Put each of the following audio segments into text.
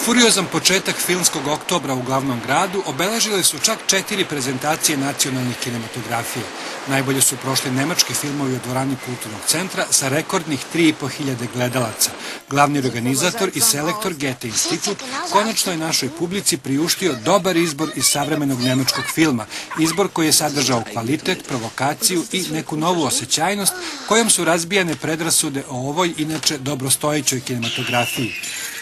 Furiozan početak filmskog oktobra u glavnom gradu obeležile su čak 4 prezentacije nacionalnih kinematografija. Najbolje su prošli nemački filmovi u dvorani Kulturnog centra sa rekordnih 3.500 gledalaca. Glavni organizator i selektor Goethe institut konačno je našoj publici priuštio dobar izbor iz savremenog nemačkog filma. Izbor koji je sadržao kvalitet, provokaciju i neku novu osjećajnost kojom su razbijane predrasude o ovoj inače dobrostojećoj kinematografiji.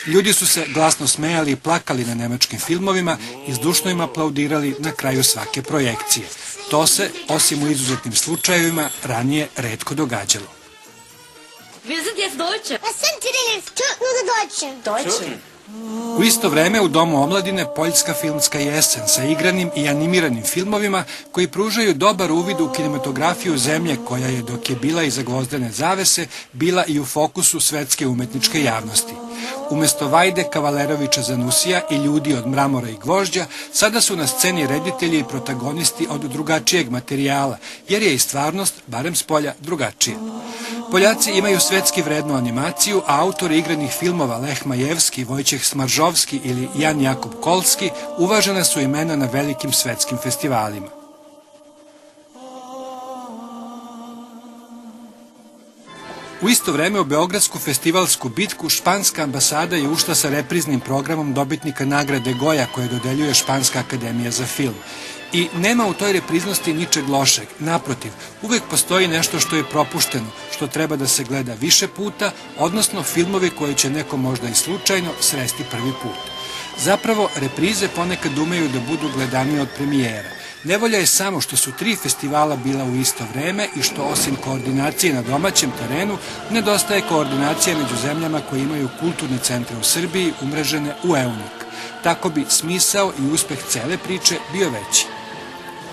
Ljudi su se glasno smejali i plakali na nemačkim filmovima i zdušno im aplaudirali na kraju svake projekcije. To se, osim u izuzetnim slučajevima, ranije retko događalo. Wir sind jetzt Deutsche. Was sind die denn jetzt? Türken oder Deutsche? Deutsche. U isto vreme u Domu omladine Poljska filmska jesen sa igranim i animiranim filmovima koji pružaju dobar uvid u kinematografiju zemlje koja je, dok je bila iza gvozdene zavese, bila i u fokusu svetske umetničke javnosti. Umesto Vajde Kavalerovića Zanusija i ljudi od mramora i gvožđa, sada su na sceni reditelji i protagonisti od drugačijeg materijala, jer je i stvarnost, barem spolja, drugačija. Poljaci imaju svetski vrednu animaciju, a autori igranih filmova Lech Majevski, Vojčeh Smaržovski ili Jan Jakub Kolski uvažena su imena na velikim svetskim festivalima. U isto vreme u Beogradsku festivalsku bitku španska ambasada je ušla sa repriznim programom dobitnika nagrade Goja koje dodeljuje Španska akademija za film. I nema u toj repriznosti ničeg lošeg. Naprotiv, uvek postoji nešto što je propušteno, što treba da se gleda više puta, odnosno filmovi koje će neko možda i slučajno sresti prvi put. Zapravo, reprize ponekad umeju da budu gledanije od premijera. Nevolja je samo što su 3 festivala bila u isto vreme i što osim koordinacije na domaćem terenu, nedostaje koordinacija među zemljama koje imaju kulturne centre u Srbiji umrežene u EUNIC. Tako bi smisao i uspeh cele priče bio veći.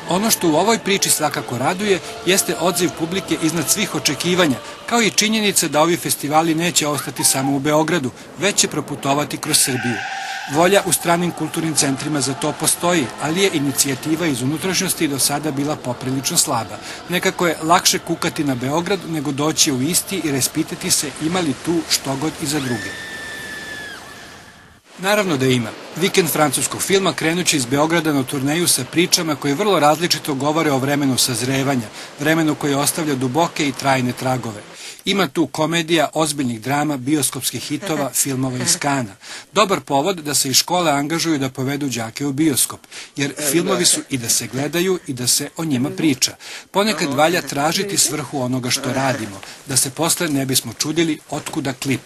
Ono što u ovoj priči svakako raduje jeste odziv publike iznad svih očekivanja, kao i činjenica da ovi festivali neće ostati samo u Beogradu, već će proputovati kroz Srbiju. Volja u stranim kulturnim centrima za to postoji, ali je inicijativa iz unutrašnjosti do sada bila poprilično slaba. Nekako je lakše kukati na Beograd nego doći u isti i raspitati se ima li tu što god i za druge. Naravno da ima. Vikend francuskog filma krenući iz Beograda na turneju sa pričama koje vrlo različito govore o vremenu sazrevanja, vremenu koje ostavlja duboke i trajne tragove. Ima tu komedija, ozbiljnih drama, bioskopskih hitova, filmova iz Kana. Dobar povod da se i škole angažuju da povedu đake u bioskop, jer filmovi su i da se gledaju i da se o njima priča. Ponekad valja tražiti svrhu onoga što radimo, da se posle ne bismo čudili otkuda klip.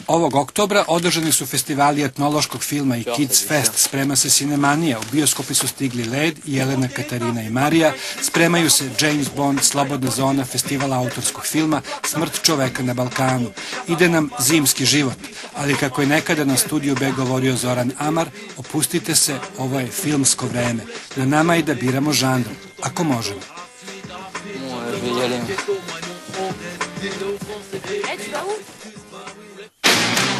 Ovog oktobra održani su festivali etnološkog filma i Kids Fest, sprema se Cinemanija, u bioskopi su stigli Led, Jelena, Katarina i Marija, spremaju se James Bond, Slobodna zona, festival autorskog filma, Smrt čoveka na Balkanu. Ide nam zimski život, ali kako je nekada na Studiju B govorio Zoran Amar, opustite se, ovo je filmsko vreme. Na nama je da biramo žanr, ako možemo. Bon, je vais y aller.